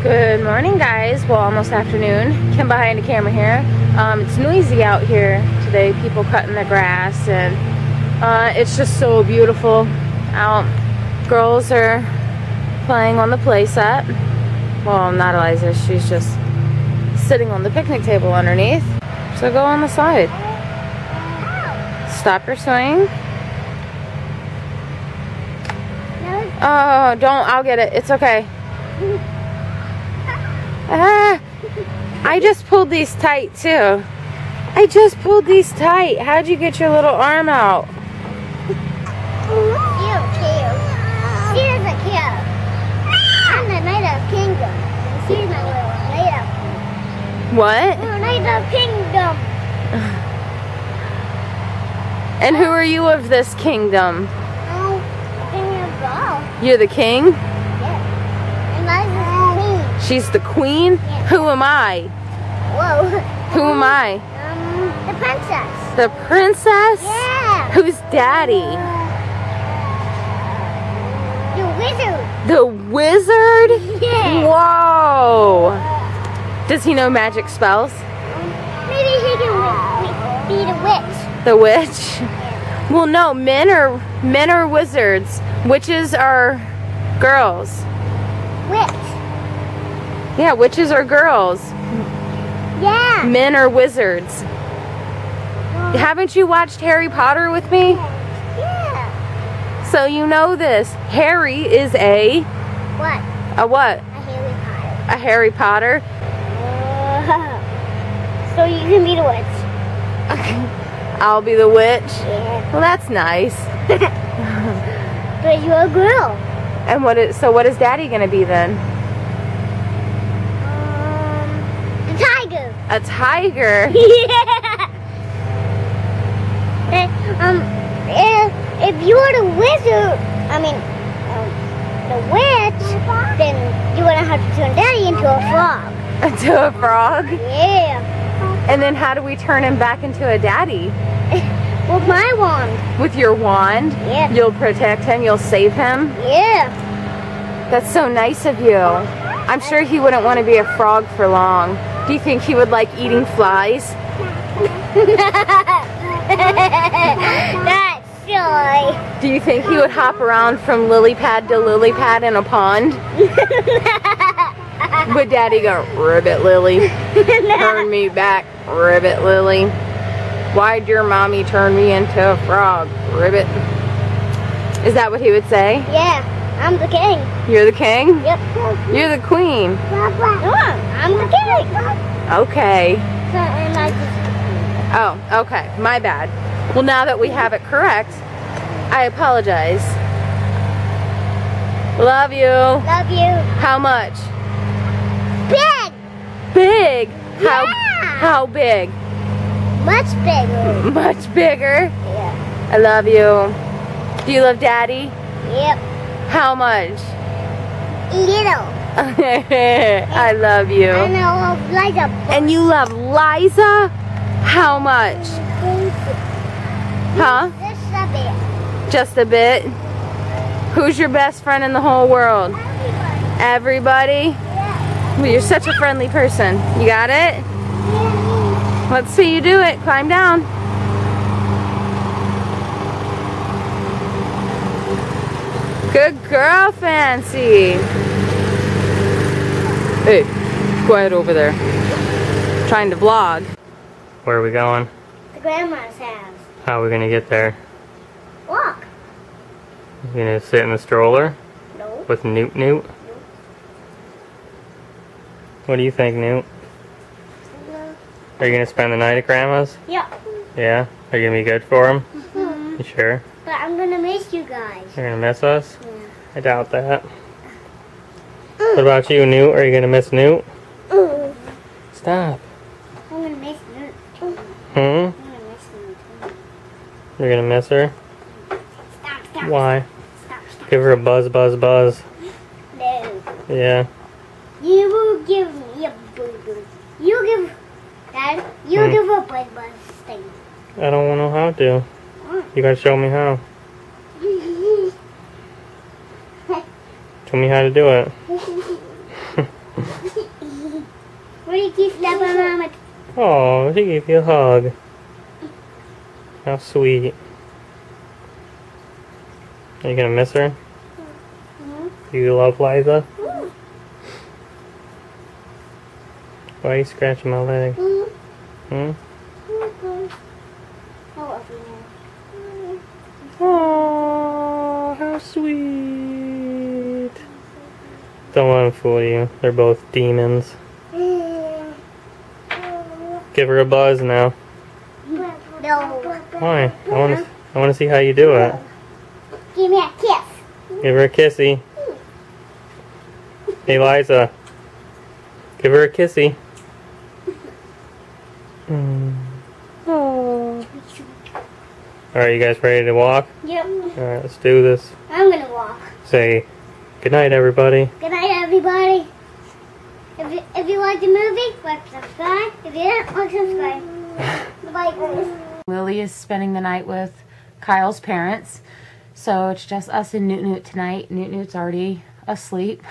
Good morning, guys. Well, almost afternoon. Kim behind the camera here. It's noisy out here today. People cutting the grass, and it's just so beautiful out. Girls are playing on the play set. Well, not Eliza. She's just sitting on the picnic table underneath. So go on the slide. Stop your swing. Oh, don't. I'll get it. It's okay. Ah, I just pulled these tight too. I just pulled these tight. How'd you get your little arm out? She's a kid. I'm the Knight of Kingdom. She's my little Knight of Kingdom. What? Knight of Kingdom. And who are you of this kingdom? Oh, King of Ball. You're the king? Yeah. And Liza's the queen. She's the queen? Yeah. Who am I? Whoa. Who am I? The princess. The princess? Yeah. Who's daddy? The wizard. The wizard? Yeah. Whoa. Does he know magic spells? Maybe he can be the witch. The witch? Well, no, men are wizards. Witches are girls. Witch. Yeah, witches are girls. Yeah. Men are wizards. Haven't you watched Harry Potter with me? Yeah. So you know this. Harry is a... What? A what? A Harry Potter. A Harry Potter? So you can be the witch. I'll be the witch? Yeah. Well, that's nice. But you're a girl. And so what is Daddy gonna be then? The tiger. A tiger? Yeah. If you're the wizard, the witch, then you're gonna have to turn Daddy into a frog. Into a frog? Yeah. And then how do we turn him back into a daddy? With my wand. With your wand? Yeah. You'll protect him? You'll save him? Yeah. That's so nice of you. I'm sure he wouldn't want to be a frog for long. Do you think he would like eating flies? That's silly. Do you think he would hop around from lily pad to lily pad in a pond? Would Daddy go, ribbit Lily, turn me back, ribbit Lily? Why'd your mommy turn me into a frog, ribbit? Is that what he would say? Yeah, I'm the king. You're the king? Yep. You're the queen. I'm the king. Okay. So, and I just... Oh, okay. My bad. Well, now that we have it correct, I apologize. Love you. Love you. How much? Big. Big? Yeah. How big? Much bigger. Much bigger? Yeah. I love you. Do you love Daddy? Yep. How much? Little. I love you. And I love Liza. And you love Liza? How much? Huh? Just a bit. Just a bit? Who's your best friend in the whole world? Everybody? Yeah. Well, you're such a friendly person. You got it? Yeah. Let's see you do it. Climb down. Good girl, Fancy. Hey, quiet over there. Trying to vlog. Where are we going? The grandma's house. How are we gonna get there? Walk. You gonna sit in the stroller No. with Newt? Nope. What do you think, Newt? No. Are you gonna spend the night at Grandma's? Yeah. Yeah? Are you gonna be good for him? Mm-hmm. You sure? But I'm gonna miss you guys. You're gonna miss us? Yeah. I doubt that. What about you, Newt? Are you gonna miss Newt? Stop. I'm gonna miss Newt. Hmm? I'm gonna miss Newt. You're gonna miss her? Stop. Why? Stop. Give her a buzz, buzz, buzz. No. Yeah. You will give me a buzz. You give... Dad, you give a buzz thing. I don't know how to. You gotta show me how. Show me how to do it. What do you keep slapping Mama? Oh, she gave you a hug. How sweet. Are you gonna miss her? Do you love Liza? Why are you scratching my leg? Hmm? Oh, how sweet. Don't let them fool you. They're both demons. Give her a buzz now. No. Why? I want to see how you do it. Give me a kiss. Give her a kissy. Hey, Liza. Give her a kissy. Oh. Alright, you guys ready to walk? Yep. Alright, let's do this. I'm gonna walk. Say, good night, everybody. Good night, everybody. If you like the movie, like subscribe. If you didn't, like subscribe. Bye, guys. Lily is spending the night with Kyle's parents, so it's just us and Newt Newt tonight. Newt Newt's already asleep.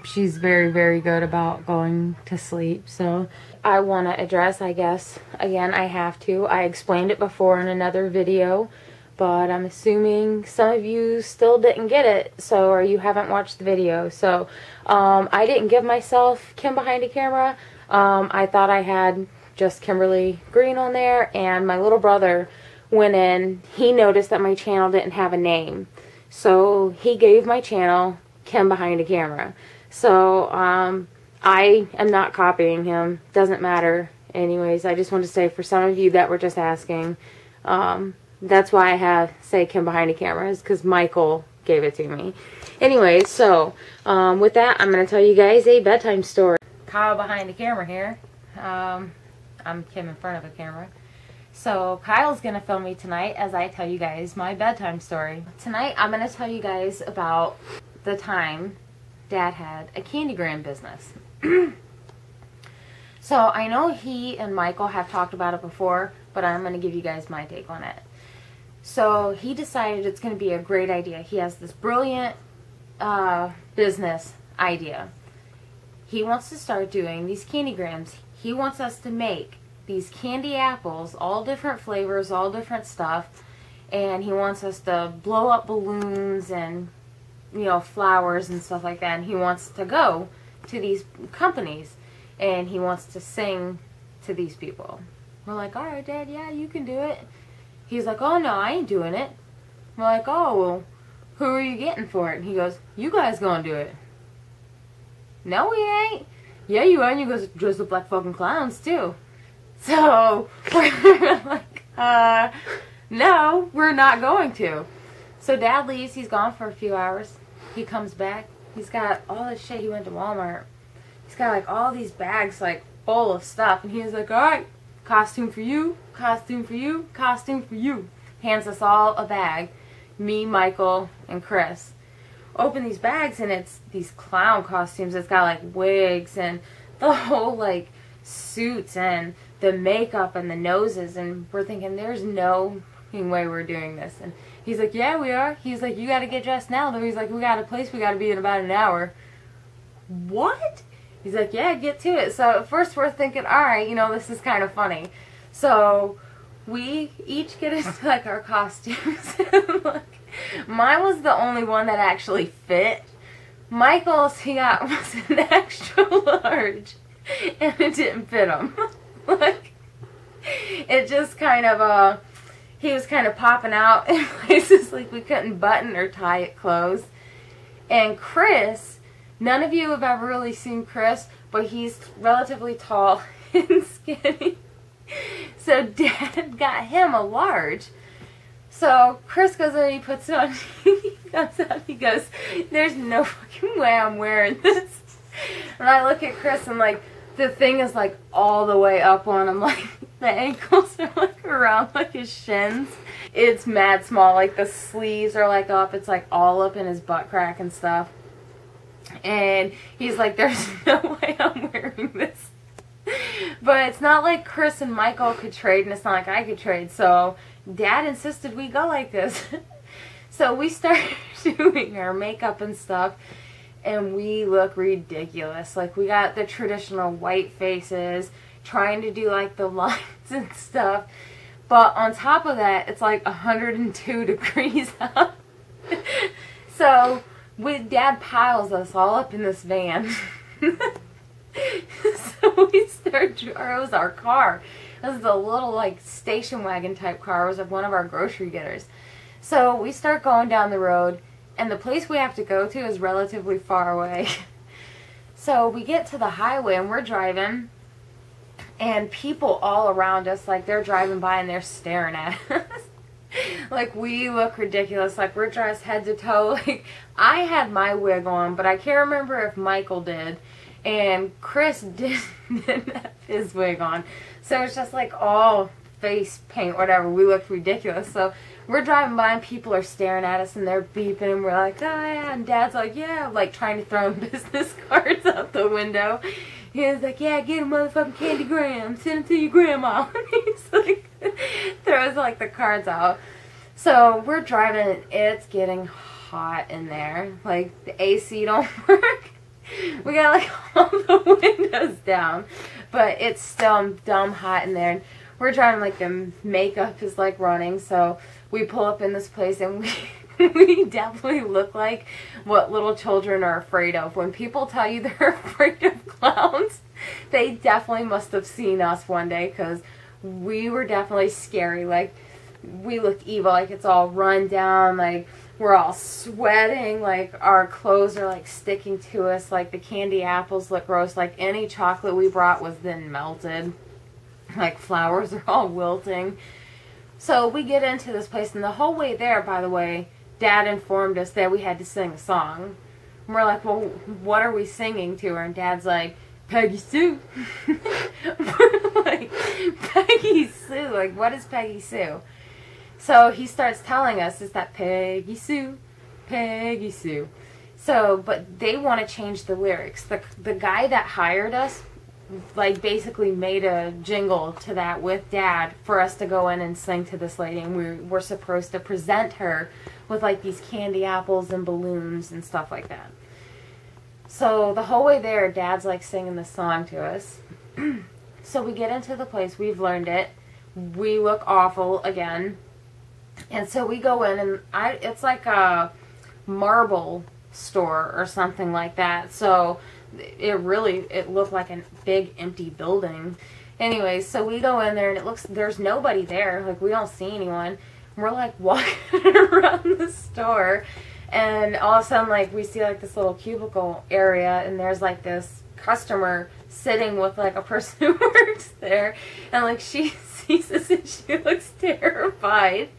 She's very, very good about going to sleep. So I want to address, I guess, again, I have to. I explained it before in another video, but I'm assuming some of you still didn't get it, so, or you haven't watched the video. So I didn't give myself Kim behind a camera. I thought I had just Kimberly Green on there, and my little brother went in. He noticed that my channel didn't have a name, so he gave my channel Kim behind a camera. So I am not copying him. Doesn't matter. Anyways, I just want to say, for some of you that were just asking, that's why I have say Kim behind a camera, is because Michael gave it to me. Anyways, so with that, I'm going to tell you guys a bedtime story. Kyle behind the camera here. I'm Kim in front of a camera. So Kyle's going to film me tonight as I tell you guys my bedtime story. Tonight I'm going to tell you guys about the time Dad had a candygram business. So I know he and Michael have talked about it before, but I'm going to give you guys my take on it. So he decided it's going to be a great idea. He has this brilliant business idea. He wants to start doing these candygrams. He wants us to make these candy apples, all different flavors, all different stuff, and he wants us to blow up balloons and, you know, flowers and stuff like that, and he wants to go to these companies and he wants to sing to these people. We're like, alright, Dad, yeah, you can do it. He's like, oh no, I ain't doing it. We're like, oh, well, who are you getting for it? And he goes, you guys gonna do it. No, we ain't. Yeah, you are. And you guys dress up like fucking clowns too. So we're like, no, we're not going to. So Dad leaves. He's gone for a few hours. He comes back. He's got all this shit. He went to Walmart. He's got like all these bags like full of stuff. And he's like, alright, costume for you, costume for you, costume for you. Hands us all a bag. Me, Michael, and Chris. Open these bags and it's these clown costumes. It's got like wigs and the whole like suits and the makeup and the noses, and we're thinking there's no way we're doing this. And he's like, yeah, we are. He's like, you got to get dressed now though. He's like, we got a place we got to be in about an hour. What? He's like, yeah, get to it. So at first we're thinking, alright, you know, this is kind of funny. So we each get into like our costumes. Look, mine was the only one that actually fit. Michael's, he got was an extra large and it didn't fit him. Like, it just kind of, he was kind of popping out in places like we couldn't button or tie it closed. And Chris, none of you have ever really seen Chris, but he's relatively tall and skinny. So Dad got him a large. So Chris goes in and he puts it on. He comes out and he goes, there's no fucking way I'm wearing this. And I look at Chris and like, the thing is like all the way up on him. Like the ankles are like around like his shins. It's mad small. Like the sleeves are like up. It's like all up in his butt crack and stuff. And he's like, there's no way I'm wearing this. But it's not like Chris and Michael could trade, and it's not like I could trade. So Dad insisted we go like this. So we started doing our makeup and stuff. and we look ridiculous. Like, we got the traditional white faces, trying to do like the lines and stuff. But on top of that, it's like 102 degrees out. So, Dad piles us all up in this van. So we start, it was our car. This is a little like station wagon type car. It was like one of our grocery getters. So we start going down the road, and the place we have to go to is relatively far away. So we get to the highway and we're driving, and people all around us, like, they're driving by and they're staring at us. Like, we look ridiculous. Like, we're dressed head to toe. Like, I had my wig on, but I can't remember if Michael did. And Chris didn't have his wig on. So it's just like all face paint, whatever. We looked ridiculous. So we're driving by and people are staring at us and they're beeping and we're like, oh yeah. And Dad's like, yeah. Like, trying to throw business cards out the window. He's like, yeah, get a motherfucking candygram. Send them to your grandma. He's like, throws like the cards out. So we're driving and it's getting hot in there. Like, the AC don't work. We got like all the windows down, but it's still dumb hot in there. And we're driving, like, the makeup is like running, so we pull up in this place and we definitely look like what little children are afraid of. When people tell you they're afraid of clowns, they definitely must have seen us one day, because we were definitely scary. Like, we look evil, like it's all run down, like we're all sweating, like our clothes are like sticking to us, like the candy apples look gross, like any chocolate we brought was then melted, like flowers are all wilting. So we get into this place, and the whole way there, by the way, Dad informed us that we had to sing a song. And we're like, well, what are we singing to her? And Dad's like, Peggy Sue. We're like, Peggy Sue? Like, what is Peggy Sue? So he starts telling us, is that Peggy Sue, Peggy Sue. So, but they want to change the lyrics. The guy that hired us, like, basically made a jingle to that with Dad for us to go in and sing to this lady. And we were supposed to present her with, like, these candy apples and balloons and stuff like that. So the whole way there, Dad's, like, singing this song to us. So we get into the place. We've learned it. We look awful again. And so we go in, and it's like a marble store or something like that. So it looked like a big empty building. Anyways, so we go in there, and there's nobody there. Like, we don't see anyone. We're like walking around the store, and all of a sudden, like, we see like this little cubicle area, and there's like this customer sitting with like a person who works there, and like she sees us and she looks terrified.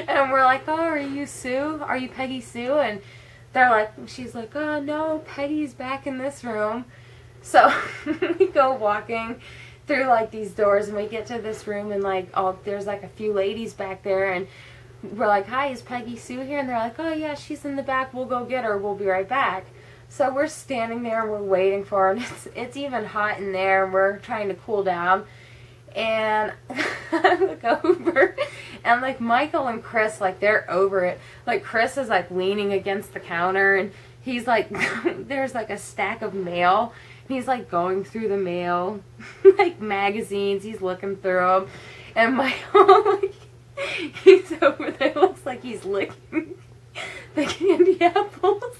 And we're like, oh, are you Sue? Are you Peggy Sue? And they're like, she's like, oh no, Peggy's back in this room. So we go walking through like these doors, and we get to this room, and like, oh, there's like a few ladies back there, and we're like, hi, is Peggy Sue here? And they're like, oh yeah, she's in the back, we'll go get her, we'll be right back. So we're standing there and we're waiting for her, and it's even hot in there, and we're trying to cool down. And I look over, and like Michael and Chris, like, they're over it. Like, Chris is like leaning against the counter, and he's like, there's like a stack of mail, and he's like going through the mail, like magazines, he's looking through them. And Michael, like, he's over there, looks like he's licking the candy apples.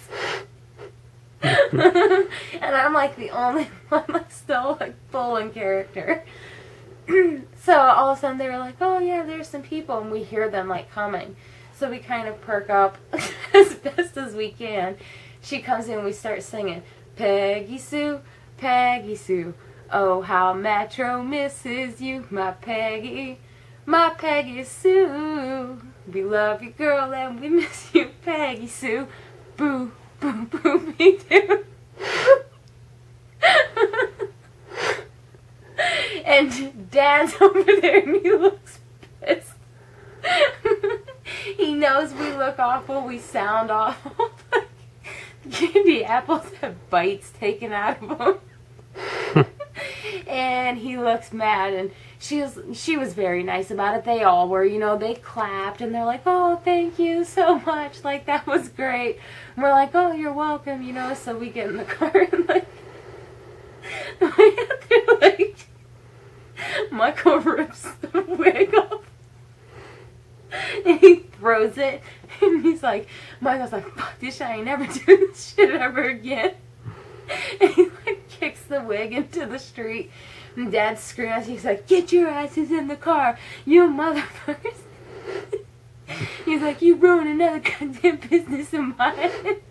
And I'm like the only one that's still like full in character. So all of a sudden they were like, oh yeah, there's some people, and we hear them like coming. So we kind of perk up as best as we can. She comes in and we start singing, Peggy Sue, oh how Metro misses you, my Peggy Sue. We love you, girl, and we miss you, Peggy Sue. Boo, boo, boo, me too. And Dad's over there, and he looks pissed. He knows we look awful, we sound awful. Candy apples have bites taken out of them. And he looks mad, and she was very nice about it. They all were, you know, they clapped and they're like, oh, thank you so much, like that was great. And we're like, oh, you're welcome, you know. So we get in the car and like they're like, Michael rips the wig off and he throws it, and he's like, Michael's like, fuck this shit, I ain't never doing this shit ever again. And he like kicks the wig into the street, and Dad screams. He's like, get your asses in the car, you motherfuckers. He's like, you ruined another goddamn business of mine.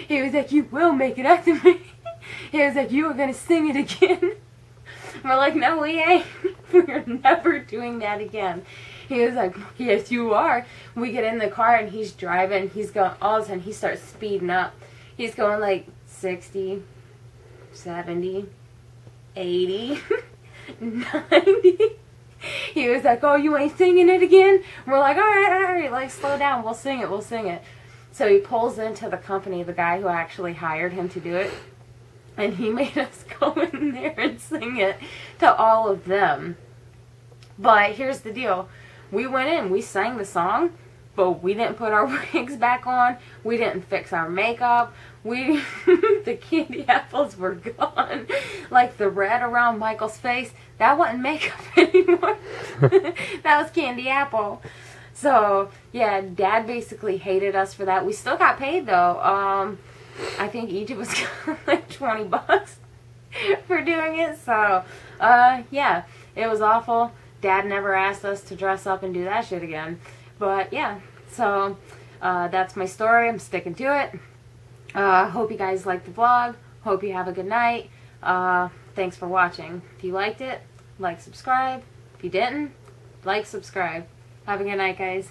He was like, you will make it up to me. He was like, you were gonna sing it again. We're like, no, we ain't. We're never doing that again. He was like, yes, you are. We get in the car and he's driving. He's going, all of a sudden he starts speeding up. He's going like 60, 70, 80, 90. He was like, oh, you ain't singing it again? We're like, all right, like, slow down. We'll sing it. So he pulls into the company, the guy who actually hired him to do it. And he made us go in there and sing it to all of them. But here's the deal. We went in, we sang the song, but we didn't put our wigs back on. We didn't fix our makeup. The candy apples were gone. Like the red around Michael's face, that wasn't makeup anymore. That was candy apple. So, yeah, Dad basically hated us for that. We still got paid, though. I think each of us got like 20 bucks for doing it. So, yeah, it was awful. Dad never asked us to dress up and do that shit again. But, yeah, so that's my story. I'm sticking to it. Hope you guys liked the vlog. Hope you have a good night. Thanks for watching. If you liked it, like, subscribe. If you didn't, like, subscribe. Have a good night, guys.